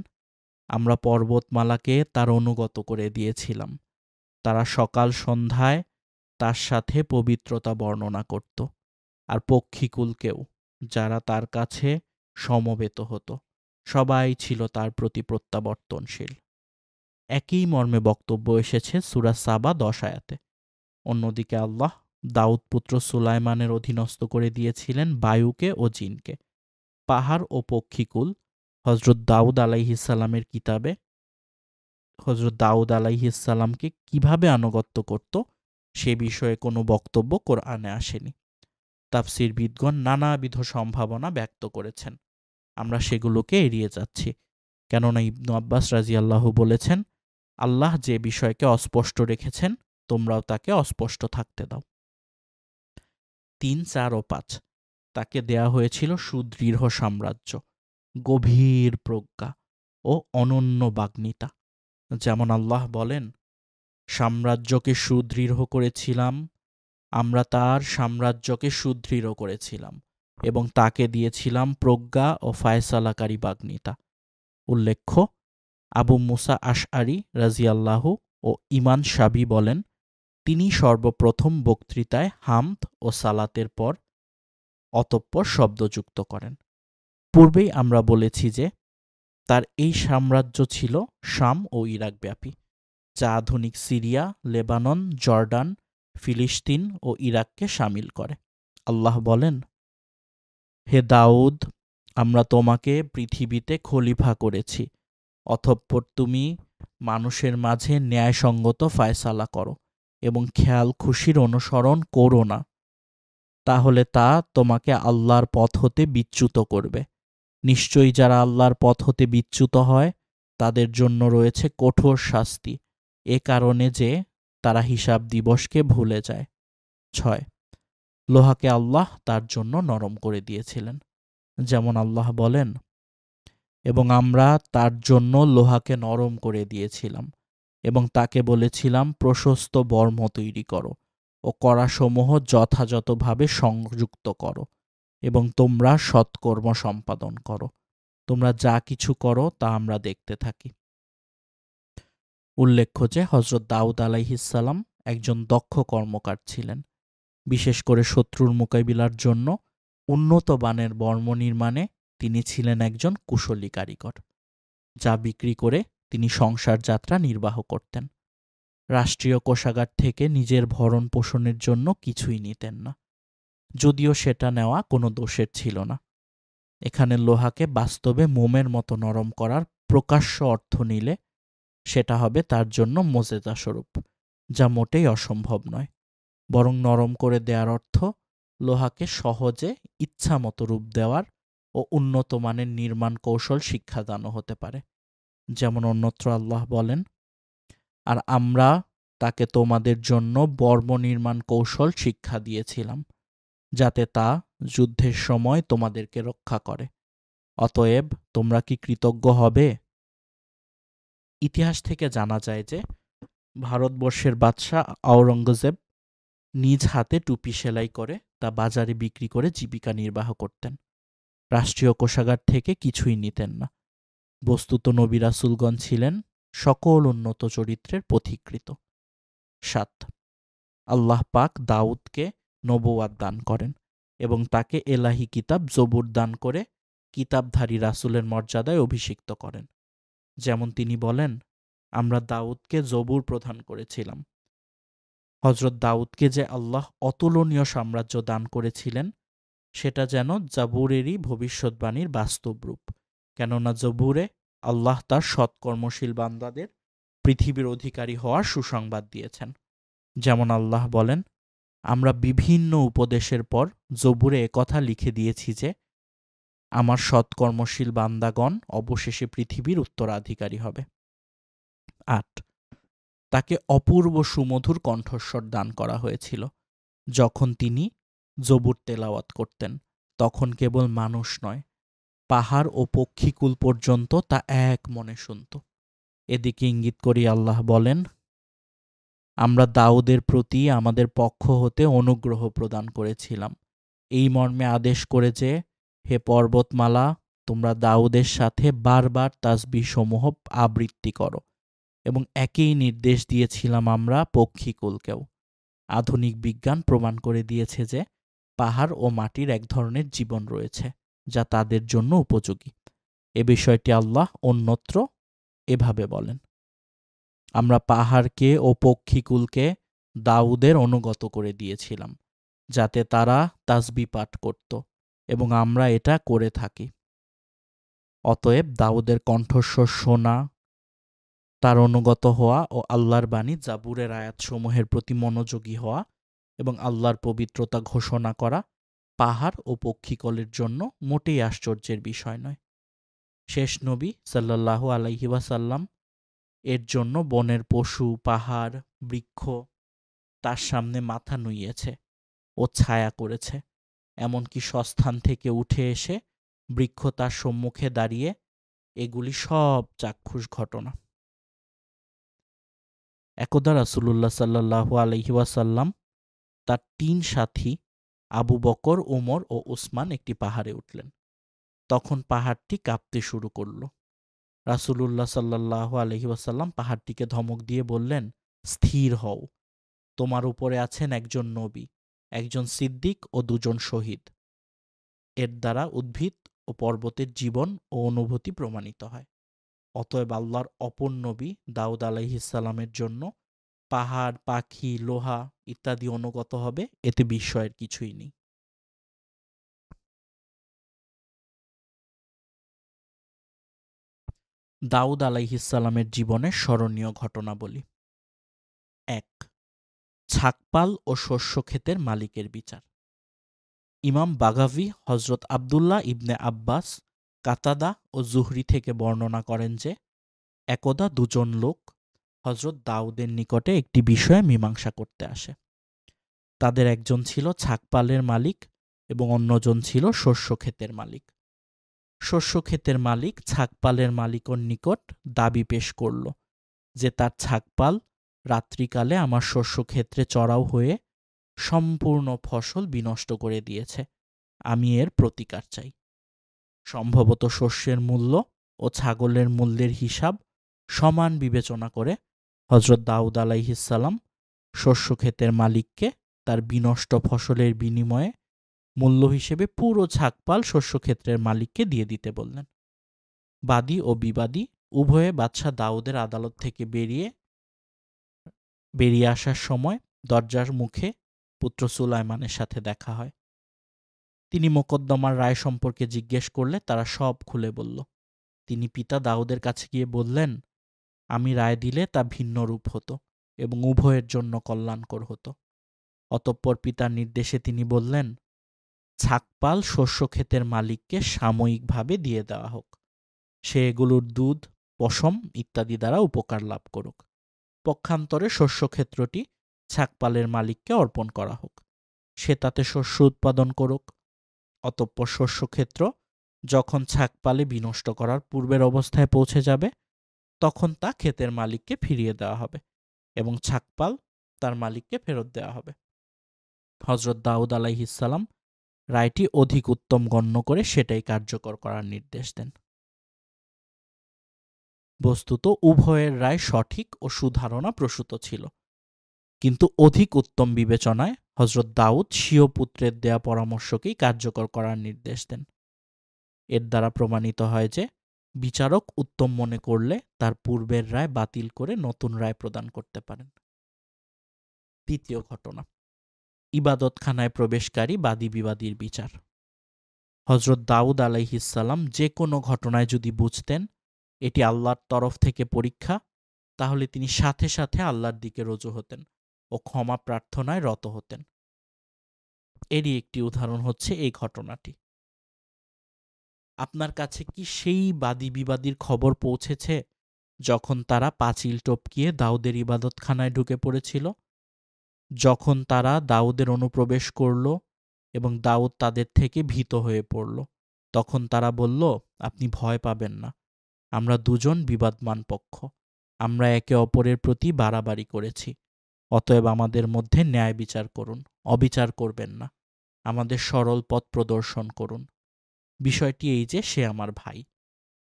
আমরা পর্বতমালাকে তার অনুগত করে দিয়েছিলাম, তারা সকাল সন্ধ্যায় তার সাথে পবিত্রতা বর্ণনা করত, আর পক্ষীকুলকেও, যারা তার কাছে সমবেত হতো, সবাই ছিল তার প্রতি প্রত্যাবর্তনশীল। একই মর্মে বক্তব্য এসেছে সূরা সাবা 10 আয়াতে। অন্যদিকে আল্লাহ দাউদ পুত্র সুলাইমানের অধীনস্থ করে দিয়েছিলেন বায়ুকে ও জিনকে। পাহাড় ও পক্ষীকুল হযরত দাউদ আলাইহিসসালামের কিতাবে হযরত দাউদ আলাইহিসসালামকে কিভাবে আনুগত্য করত সে বিষয়ে কোনো বক্তব্য কোরআনে আসেনি। তাফসীরবিদগণ নানাবিধ সম্ভাবনা ব্যক্ত করেছেন, আমরা সেগুলোকে এড়িয়ে যাচ্ছি, কেননা ইবনু আব্বাস রাদিয়াল্লাহু বলেছেন, আল্লাহ যে বিষয়কে অস্পষ্ট রেখেছেন তোমরাও তাকে অস্পষ্ট থাকতে দাও। ৩, ৪ ও ৫ তাকে দেয়া হয়েছিল সুদৃঢ় সাম্রাজ্য, গভীর প্রজ্ঞা ও অনন্য বাগ্মিতা। যেমন আল্লাহ বলেন, সাম্রাজ্যকে সুদৃঢ় করেছিলাম, আমরা তার সাম্রাজ্যকে সুদৃঢ় করেছিলাম এবং তাকে দিয়েছিলাম প্রজ্ঞা ও ফায়সালাকারী বাগ্মিতা। উল্লেখ্য, আবু মুসা আশআরী রাদিয়াল্লাহু ও ইমান শাবি বলেন, তিনি সর্বপ্রথম বক্তৃতায় হামদ ও সালাতের পর অতঃপর শব্দযুক্ত করেন। পূর্বেই আমরা বলেছি যে তার এই সাম্রাজ্য ছিল শাম ও ইরাক ব্যাপী, যা আধুনিক সিরিয়া, লেবানন, জর্ডান, ফিলিস্তিন ও ইরাককে শামিল করে। আল্লাহ বলেন, হে দাউদ, আমরা তোমাকে পৃথিবীতে খলিফা করেছি, অতঃপর তুমি মানুষের মাঝে ন্যায়সঙ্গত ফায়সালা করো এবং খেয়াল খুশির অনুসরণ করো না। তাহলে তা তোমাকে আল্লাহর পথ হতে বিচ্যুত করবে। নিশ্চয়ই যারা আল্লাহর পথ হতে বিচ্যুত হয় তাদের জন্য রয়েছে কঠোর শাস্তি, এ কারণে যে তারা হিসাব দিবসকে ভুলে যায়। 6. লোহাকে আল্লাহ তার জন্য নরম করে দিয়েছিলেন। যেমন আল্লাহ বলেন, এবং আমরা তার জন্য লোহাকে নরম করে দিয়েছিলাম এবং তাকে বলেছিলাম প্রশস্ত বর্ম তৈরি করো ও কড়াসমূহ যথাযথভাবে সংযুক্ত করো এবং তোমরা সৎকর্ম সম্পাদন করো। তোমরা যা কিছু করো তা আমরা দেখতে থাকি। উল্লেখ্য যে হযরত দাউদ আলাইহিসসালাম একজন দক্ষ কর্মকার ছিলেন। বিশেষ করে শত্রুর মোকাবিলার জন্য উন্নত মানের বর্ম নির্মাণে তিনি ছিলেন একজন কুশলী কারিগর, যা বিক্রি করে তিনি সংসার যাত্রা নির্বাহ করতেন। রাষ্ট্রীয় কোষাগার থেকে নিজের ভরণ পোষণের জন্য কিছুই নিতেন না, যদিও সেটা নেওয়া কোনো দোষের ছিল না। এখানে লোহাকে বাস্তবে মোমের মতো নরম করার প্রকাশ্য অর্থ নিলে সেটা হবে তার জন্য মোজেজা স্বরূপ, যা মোটেই অসম্ভব নয়। বরং নরম করে দেওয়ার অর্থ লোহাকে সহজে ইচ্ছামতো রূপ দেওয়ার ও উন্নত মানের নির্মাণ কৌশল শিক্ষাদানও হতে পারে। যেমন অন্যত্র আল্লাহ বলেন, আর আমরা তাকে তোমাদের জন্য বর্ম নির্মাণ কৌশল শিক্ষা দিয়েছিলাম, যাতে তা যুদ্ধের সময় তোমাদেরকে রক্ষা করে। অতএব তোমরা কি কৃতজ্ঞ হবে? ইতিহাস থেকে জানা যায় যে ভারতবর্ষের বাদশাহ আওরঙ্গজেব নিজ হাতে টুপি সেলাই করে তা বাজারে বিক্রি করে জীবিকা নির্বাহ করতেন। রাষ্ট্রীয় কোষাগার থেকে কিছুই নিতেন না। বস্তুত নবী রাসূলগণ ছিলেন সকল উন্নত চরিত্রের পথিকৃত। 7. আল্লাহ পাক দাউদকে নবুয়াত দান করেন এবং তাকে এলাহি কিতাব জবুর দান করে কিতাবধারী রাসূলের মর্যাদায় অভিষিক্ত করেন। যেমন তিনি বলেন, আমরা দাউদকে জবুর প্রদান করেছিলাম। হযরত দাউদকে যে আল্লাহ অতুলনীয় সাম্রাজ্য দান করেছিলেন সেটা যেন জাবুরেরই ভবিষ্যৎবাণীর বাস্তব রূপ। কেননা জবুরে আল্লাহ তার সৎকর্মশীল বান্দাদের পৃথিবীর অধিকারী হওয়ার সুসংবাদ দিয়েছেন। যেমন আল্লাহ বলেন, আমরা বিভিন্ন উপদেশের পর জবুরে একথা লিখে দিয়েছি যে আমার সৎকর্মশীল বান্দাগণ অবশেষে পৃথিবীর উত্তরাধিকারী হবে। 8. তাকে অপূর্ব সুমধুর কণ্ঠস্বর দান করা হয়েছিল। যখন তিনি জবুর তেলাওয়াত করতেন তখন কেবল মানুষ নয়, পাহাড় ও পক্ষীকুল পর্যন্ত তা এক মনে শুনত। এদিকে ইঙ্গিত করি আল্লাহ বলেন, আমরা দাউদের প্রতি আমাদের পক্ষ হতে অনুগ্রহ প্রদান করেছিলাম, এই মর্মে আদেশ করে যে, হে পর্বতমালা, তোমরা দাউদের সাথে বারবার তাসবিহ সমূহ আবৃত্তি করো, এবং একই নির্দেশ দিয়েছিলাম আমরা পক্ষীকুলকেও। আধুনিক বিজ্ঞান প্রমাণ করে দিয়েছে যে পাহাড় ও মাটির এক ধরনের জীবন রয়েছে যা তাদের জন্য উপযোগী। এ বিষয়টি আল্লাহ অন্যত্র এভাবে বলেন, আমরা পাহাড়কে ও পক্ষীকুলকে দাউদের অনুগত করে দিয়েছিলাম যাতে তারা তাসবিহ পাঠ করত, এবং আমরা এটা করে থাকি। অতএব দাউদের কণ্ঠস্বর শোনা, তার অনুগত হওয়া ও আল্লাহর বাণী জাবুরের আয়াতসমূহের প্রতি মনোযোগী হওয়া এবং আল্লাহর পবিত্রতা ঘোষণা করা পাহাড় ও পক্ষীকলের জন্য মোটেই আশ্চর্যের বিষয় নয়। শেষ নবী সাল্লাল্লাহু আলাইহি ওয়াসাল্লাম এর জন্য বনের পশু, পাহাড়, বৃক্ষ তার সামনে মাথা নুইয়েছে ও ছায়া করেছে। এমনকি স্বস্থান থেকে উঠে এসে বৃক্ষ তার সম্মুখে দাঁড়িয়ে। এগুলি সব চাক্ষুষ ঘটনা। একদা রাসূলুল্লাহ সাল্লাল্লাহু আলাইহি ওয়াসাল্লাম তার 3 সাথী আবু বকর, ওমর ও উসমান একটি পাহাড়ে উঠলেন। তখন পাহাড়টি কাঁপতে শুরু করল। রাসূলুল্লাহ সাল্লাল্লাহু আলাইহি ওয়াসাল্লাম পাহাড়টিকে ধমক দিয়ে বললেন, স্থির হও, তোমার উপরে আছেন একজন নবী, একজন সিদ্দিক ও 2 জন শহীদ। এর দ্বারা উদ্ভিদ ও পর্বতের জীবন ও অনুভূতি প্রমাণিত হয়। অতএব আল্লাহর অপর নবী দাউদ আলাইহিস সালামের জন্য পাহাড়, পাখি, লোহা ইত্যাদি অনুগত হবে, এতে বিস্ময়ের কিছুই নেই। দাউদ আলাইহিস সালামের জীবনের স্মরণীয় ঘটনাবলী। 1. ছাগপাল ও শস্য ক্ষেতের মালিকের বিচার। ইমাম বাগাভী হজরত আবদুল্লাহ ইবনে আব্বাস, কাতাদা ও জুহরি থেকে বর্ণনা করেন যে একদা দুজন লোক হজরত দাউদের নিকটে একটি বিষয়ে মীমাংসা করতে আসে। তাদের একজন ছিল ছাগপালের মালিক এবং অন্যজন ছিল শস্য ক্ষেতের মালিক। শস্য ক্ষেতের মালিক ছাগপালের মালিকর নিকট দাবি পেশ করল যে তার ছাগপাল রাত্রিকালে আমার শস্য ক্ষেত্রে চড়াও হয়ে সম্পূর্ণ ফসল বিনষ্ট করে দিয়েছে, আমি এর প্রতিকার চাই। সম্ভবত শস্যের মূল্য ও ছাগলের মূল্যের হিসাব সমান বিবেচনা করে হজরত দাউদ আলাইহিসসালাম শস্য ক্ষেতের মালিককে তার বিনষ্ট ফসলের বিনিময়ে মূল্য হিসেবে পুরো ছাগপাল শস্যক্ষেত্রের মালিককে দিয়ে দিতে বললেন। বাদী ও বিবাদী উভয়ে বাদশাহ দাউদের আদালত থেকে বেরিয়ে আসার সময় দরজার মুখে পুত্র সুলাইমানের সাথে দেখা হয়। তিনি মোকদ্দমার রায় সম্পর্কে জিজ্ঞেস করলে তারা সব খুলে বলল। তিনি পিতা দাউদের কাছে গিয়ে বললেন, আমি রায় দিলে তা ভিন্ন রূপ হতো এবং উভয়ের জন্য কল্যাণকর হতো। অতঃপর পিতার নির্দেশে তিনি বললেন, ছাগপাল শস্যক্ষেতের মালিককে সাময়িকভাবে দিয়ে দেওয়া হোক, সে এগুলোর দুধ, পশম ইত্যাদি দ্বারা উপকার লাভ করুক। পক্ষান্তরে শস্যক্ষেত্রটি ছাগপালের মালিককে অর্পণ করা হোক, সে তাতে শস্য উৎপাদন করুক। অতঃপর শস্যক্ষেত্র যখন ছাগপালে বিনষ্ট করার পূর্বের অবস্থায় পৌঁছে যাবে তখন তা ক্ষেতের মালিককে ফিরিয়ে দেওয়া হবে এবং ছাগপাল তার মালিককে ফেরত দেওয়া হবে। হজরত দাউদ আলাইহিসসালাম রায়টি অধিক উত্তম গণ্য করে সেটাই কার্যকর করার নির্দেশ দেন। বস্তুত উভয়ের রায় সঠিক ও সুধারণা প্রসূত ছিল, কিন্তু অধিক উত্তম বিবেচনায় হজরত দাউদ স্বীয় পুত্রের দেয়া পরামর্শকেই কার্যকর করার নির্দেশ দেন। এর দ্বারা প্রমাণিত হয় যে বিচারক উত্তম মনে করলে তার পূর্বের রায় বাতিল করে নতুন রায় প্রদান করতে পারেন। দ্বিতীয় ঘটনা, ইবাদতখানায় প্রবেশকারী বাদী বিবাদীর বিচার। হজরত দাউদ আলাইহিসসালাম যে কোনো ঘটনায় যদি বুঝতেন এটি আল্লাহর তরফ থেকে পরীক্ষা, তাহলে তিনি সাথে সাথে আল্লাহর দিকে রুজু হতেন ও ক্ষমা প্রার্থনায় রত হতেন। এরই একটি উদাহরণ হচ্ছে এই ঘটনাটি। আপনার কাছে কি সেই বাদী বিবাদীর খবর পৌঁছেছে যখন তারা পাঁচিল টপকিয়ে দাউদের ইবাদতখানায় ঢুকে পড়েছিল? যখন তারা দাউদের অনুপ্রবেশ করল এবং দাউদ তাদের থেকে ভীত হয়ে পড়ল, তখন তারা বলল, আপনি ভয় পাবেন না, আমরা দুজন বিবাদমান পক্ষ, আমরা একে অপরের প্রতি বাড়াবাড়ি করেছি, অতএব আমাদের মধ্যে ন্যায় বিচার করুন, অবিচার করবেন না, আমাদের সরল পথ প্রদর্শন করুন। বিষয়টি এই যে সে আমার ভাই,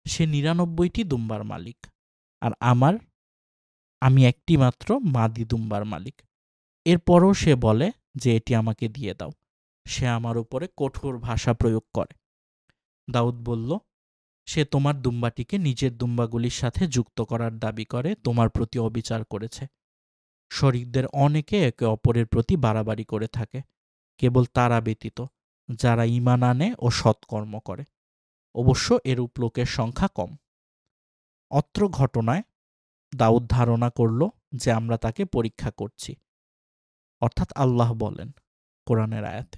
সে ৯৯টি দুম্বার মালিক, আর আমি একটি মাত্র মাদি দুম্বার মালিক। এরপরও সে বলে যে এটি আমাকে দিয়ে দাও। সে আমার উপরে কঠোর ভাষা প্রয়োগ করে। দাউদ বলল, সে তোমার দুম্বাটিকে নিজের দুম্বাগুলির সাথে যুক্ত করার দাবি করে তোমার প্রতি অবিচার করেছে। শরীকদের অনেকে একে অপরের প্রতি বাড়াবাড়ি করে থাকে, কেবল তারা ব্যতীত যারা ঈমান আনে ও সৎকর্ম করে। অবশ্য এরূপ লোকের সংখ্যা কম। অত্র ঘটনায় দাউদ ধারণা করল যে আমরা তাকে পরীক্ষা করছি, অর্থাৎ আল্লাহ বলেন কোরআনের আয়াতে।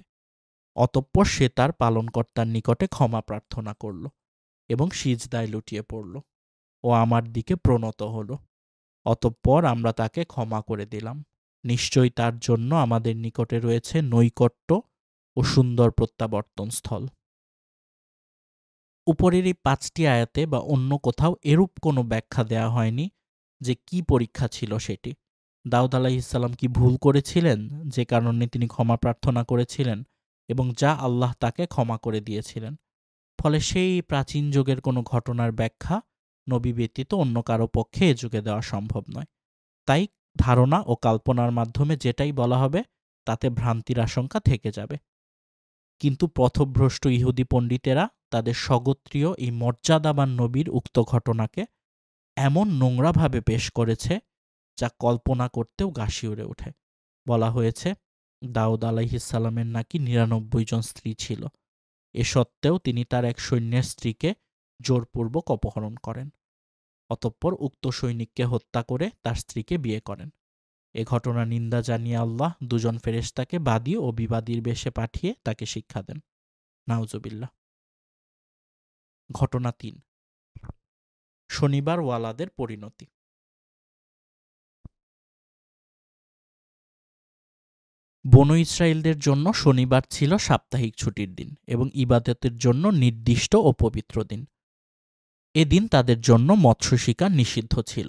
অতঃপর সে তার পালনকর্তার নিকটে ক্ষমা প্রার্থনা করল এবং সিজদায় লুটিয়ে পড়ল ও আমার দিকে প্রণত হল। অতঃপর আমরা তাকে ক্ষমা করে দিলাম। নিশ্চয়ই তার জন্য আমাদের নিকটে রয়েছে নৈকট্য ও সুন্দর প্রত্যাবর্তন স্থল। উপরের এই ৫টি আয়াতে বা অন্য কোথাও এরূপ কোনো ব্যাখ্যা দেয়া হয়নি যে কি পরীক্ষা ছিল সেটি। দাউদ আলাইহিসসালাম কি ভুল করেছিলেন যে কারণে তিনি ক্ষমা প্রার্থনা করেছিলেন এবং যা আল্লাহ তাকে ক্ষমা করে দিয়েছিলেন। ফলে সেই প্রাচীন যুগের কোনো ঘটনার ব্যাখ্যা নবী ব্যতীত অন্য কারো পক্ষে এ যুগে দেওয়া সম্ভব নয়। তাই ধারণা ও কল্পনার মাধ্যমে যেটাই বলা হবে তাতে ভ্রান্তির আশঙ্কা থেকে যাবে। কিন্তু পথভ্রষ্ট ইহুদি পণ্ডিতেরা তাদের স্বগোত্রীয় এই মর্যাদাবান নবীর উক্ত ঘটনাকে এমন নোংরাভাবে পেশ করেছে যা কল্পনা করতেও গা শিউরে ওঠে। বলা হয়েছে দাউদ আলাইহিসসালামের নাকি ৯৯ জন স্ত্রী ছিল। এ সত্ত্বেও তিনি তার এক সৈন্যের স্ত্রীকে জোরপূর্বক অপহরণ করেন। অতঃপর উক্ত সৈনিককে হত্যা করে তার স্ত্রীকে বিয়ে করেন। এ ঘটনা নিন্দা জানিয়ে আল্লাহ দুজন ফেরেশতাকে বাদী ও বিবাদীর বেশে পাঠিয়ে তাকে শিক্ষা দেন। নাউজুবিল্লাহ। ঘটনা ৩, শনিবার ওয়ালাদের পরিণতি। বনু ইসরায়েলদের জন্য শনিবার ছিল সাপ্তাহিক ছুটির দিন এবং ইবাদতের জন্য নির্দিষ্ট ও পবিত্র দিন। এদিন তাদের জন্য মৎস্য শিকার নিষিদ্ধ ছিল।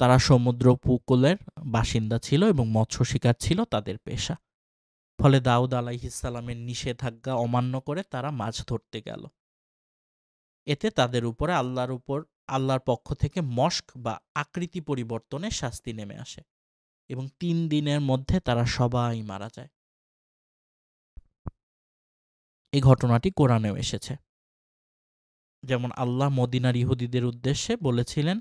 তারা সমুদ্র উপকূলের বাসিন্দা ছিল এবং মৎস্য শিকার ছিল তাদের পেশা। ফলে দাউদ আলাইহিসসালামের নিষেধাজ্ঞা অমান্য করে তারা মাছ ধরতে গেল। এতে তাদের উপরে আল্লাহর পক্ষ থেকে মস্ক বা আকৃতি পরিবর্তনের শাস্তি নেমে আসে এবং ৩ দিনের মধ্যে তারা সবাই মারা যায়। এই ঘটনাটি কোরআনেও এসেছে। যেমন আল্লাহ মদিনার ইহুদিদের উদ্দেশ্যে বলেছিলেন,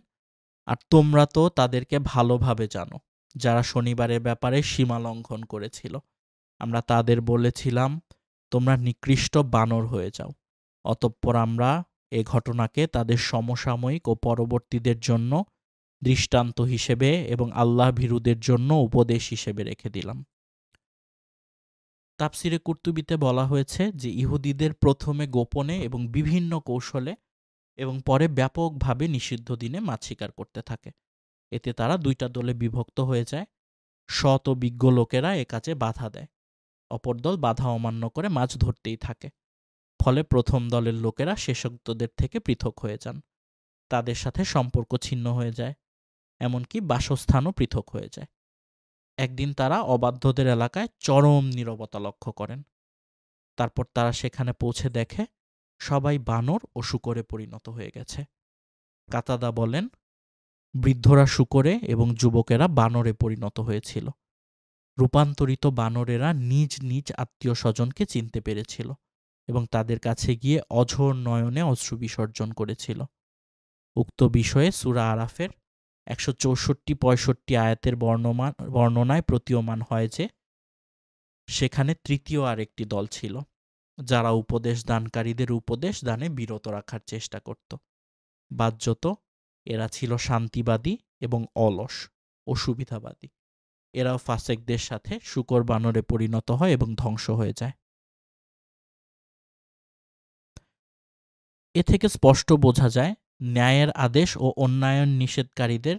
আর তোমরা তো তাদেরকে ভালোভাবে জানো যারা শনিবারের ব্যাপারে সীমা লঙ্ঘন করেছিল। আমরা তাদের বলেছিলাম, তোমরা নিকৃষ্ট বানর হয়ে যাও। অতঃপর আমরা এ ঘটনাকে তাদের সমসাময়িক ও পরবর্তীদের জন্য দৃষ্টান্ত হিসেবে এবং আল্লাহ ভীরুদের জন্য উপদেশ হিসেবে রেখে দিলাম। তাফসিরে কুরতুবিতে বলা হয়েছে যে ইহুদিদের প্রথমে গোপনে এবং বিভিন্ন কৌশলে এবং পরে ব্যাপকভাবে নিষিদ্ধ দিনে মাছ শিকার করতে থাকে। এতে তারা 2টা দলে বিভক্ত হয়ে যায়। সৎ ও বিজ্ঞ লোকেরা এ কাজে বাধা দেয়, অপর দল বাধা অমান্য করে মাছ ধরতেই থাকে। ফলে প্রথম দলের লোকেরা শেষোক্তদের থেকে পৃথক হয়ে যান, তাদের সাথে সম্পর্ক ছিন্ন হয়ে যায়, এমনকি বাসস্থানও পৃথক হয়ে যায়। একদিন তারা অবাধ্যদের এলাকায় চরম নীরবতা লক্ষ্য করেন। তারপর তারা সেখানে পৌঁছে দেখে সবাই বানর ও শূকরে পরিণত হয়ে গেছে। কাতাদা বলেন, বৃদ্ধরা শূকরে এবং যুবকেরা বানরে পরিণত হয়েছিল। রূপান্তরিত বানরেরা নিজ নিজ আত্মীয় স্বজনকে চিনতে পেরেছিল এবং তাদের কাছে গিয়ে অঝোর নয়নে অশ্রু বিসর্জন করেছিল। উক্ত বিষয়ে সূরা আরাফের 164-65 আয়াতের বর্ণনায় প্রতীয়মান হয় যে সেখানে তৃতীয় আরেকটি দল ছিল, যারা উপদেশ দানকারীদের উপদেশ দানে বিরত রাখার চেষ্টা করত। বাহ্যত এরা ছিল শান্তিবাদী এবং অলস ও সুবিধাবাদী। এরাও ফাসেকদের সাথে শূকর বানরে পরিণত হয় এবং ধ্বংস হয়ে যায়। এ থেকে স্পষ্ট বোঝা যায়, ন্যায়ের আদেশ ও অন্যায়ের নিষেধকারীদের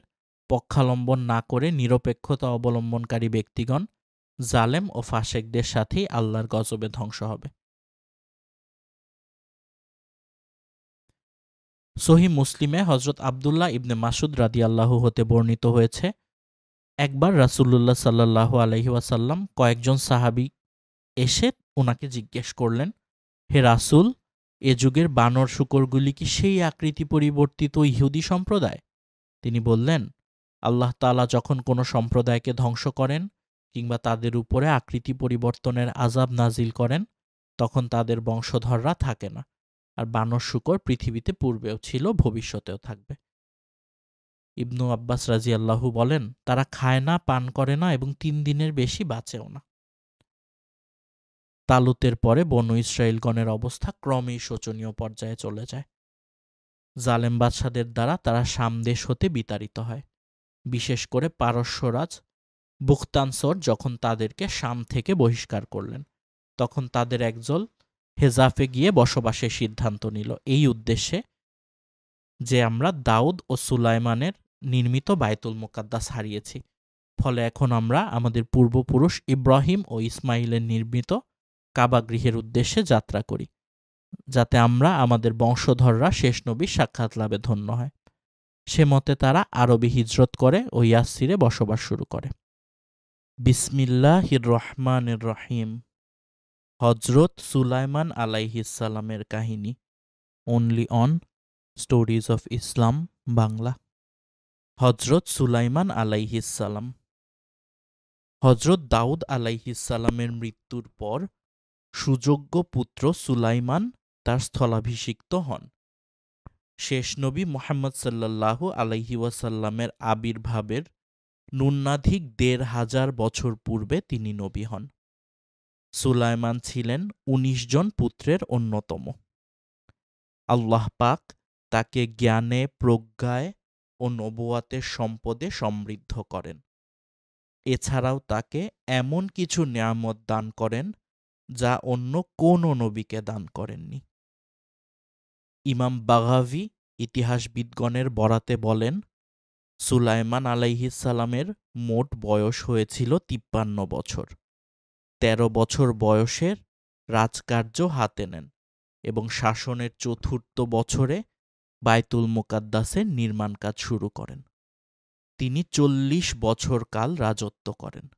পক্ষাবলম্বন না করে নিরপেক্ষতা অবলম্বনকারী ব্যক্তিগণ জালেম ও ফাসেকদের সাথেই আল্লাহর গজবে ধ্বংস হবে। সহিহ মুসলিমে হযরত আবদুল্লাহ ইবনে মাসউদ রাদিয়াল্লাহু হতে বর্ণিত হয়েছে, একবার রাসূলুল্লাহ সাল্লাল্লাহু আলাইহি ওয়াসাল্লাম কয়েকজন সাহাবী এসে ওনাকে জিজ্ঞেস করলেন, হে রাসূল, এ যুগের বানর শূকরগুলি কি সেই আকৃতি পরিবর্তিত ইহুদি সম্প্রদায়? তিনি বললেন, আল্লাহ তাআলা যখন কোনো সম্প্রদায়কে ধ্বংস করেন কিংবা তাদের উপরে আকৃতি পরিবর্তনের আযাব নাজিল করেন, তখন তাদের বংশধররা থাকে না, আর বানর শূকর পৃথিবীতে পূর্বেও ছিল, ভবিষ্যতেও থাকবে। ইবনু আব্বাস রাদিয়াল্লাহু বলেন, তারা খায় না, পান করে না এবং 3 দিনের বেশি বাঁচেও না। তালুতের পরে বনু ইসরাইলগণের অবস্থা ক্রমেই শোচনীয় পর্যায়ে চলে যায়। জালেম বাদশাদের দ্বারা তারা শাম দেশ হতে বিতাড়িত হয়। বিশেষ করে পারস্যরাজ বুখতানসর যখন তাদেরকে শাম থেকে বহিষ্কার করলেন, তখন তাদের একদল হেজাফে গিয়ে বসবাসের সিদ্ধান্ত নিল, এই উদ্দেশ্যে যে আমরা দাউদ ও সুলাইমানের নির্মিত বায়তুল মুকাদ্দাস হারিয়েছি। ফলে এখন আমরা আমাদের পূর্বপুরুষ ইব্রাহিম ও ইসমাইলের নির্মিত কাবা গৃহের উদ্দেশ্যে যাত্রা করি, যাতে আমরা আমাদের বংশধররা শেষ নবীর সাক্ষাৎ লাভে ধন্য হয়। সে মতে তারা আরবি হিজরত করে ও ইয়াসসিরে বসবাস শুরু করে। বিসমিল্লাহির রহমানির রহিম। হজরত সুলাইমান আলাইহিসসালামের কাহিনী। Only on stories of Islam Bangla. হজরত সুলাইমান আলাইহিসসালাম। হজরত দাউদ আলাইহিসসালামের মৃত্যুর পর সুযোগ্য পুত্র সুলাইমান তার স্থলাভিষিক্ত হন। শেষ নবী মুহাম্মদ সাল্লাল্লাহু আলাইহি ওয়াসাল্লামের আবির্ভাবের ন্যূনাধিক ১৫০০ বছর পূর্বে তিনি নবী হন। সুলাইমান ছিলেন ১৯ জন পুত্রের অন্যতম। আল্লাহ পাক তাকে জ্ঞানে, প্রজ্ঞায় ও নবুয়াতের সম্পদে সমৃদ্ধ করেন। এছাড়াও তাকে এমন কিছু নিয়ামত দান করেন যা অন্য কোনো নবীকে দান করেননি। ইমাম বাগাভী ইতিহাসবিদগণের বরাতে বলেন, সুলাইমান আলাইহিসসালামের মোট বয়স হয়েছিল ৫৩ বছর। ১৩ বছর বয়সের রাজকার্য হাতে নেন এবং শাসনের চতুর্থ বছরে বায়তুল মুকাদ্দাসের নির্মাণ কাজ শুরু করেন। তিনি ৪০ বছর কাল রাজত্ব করেন।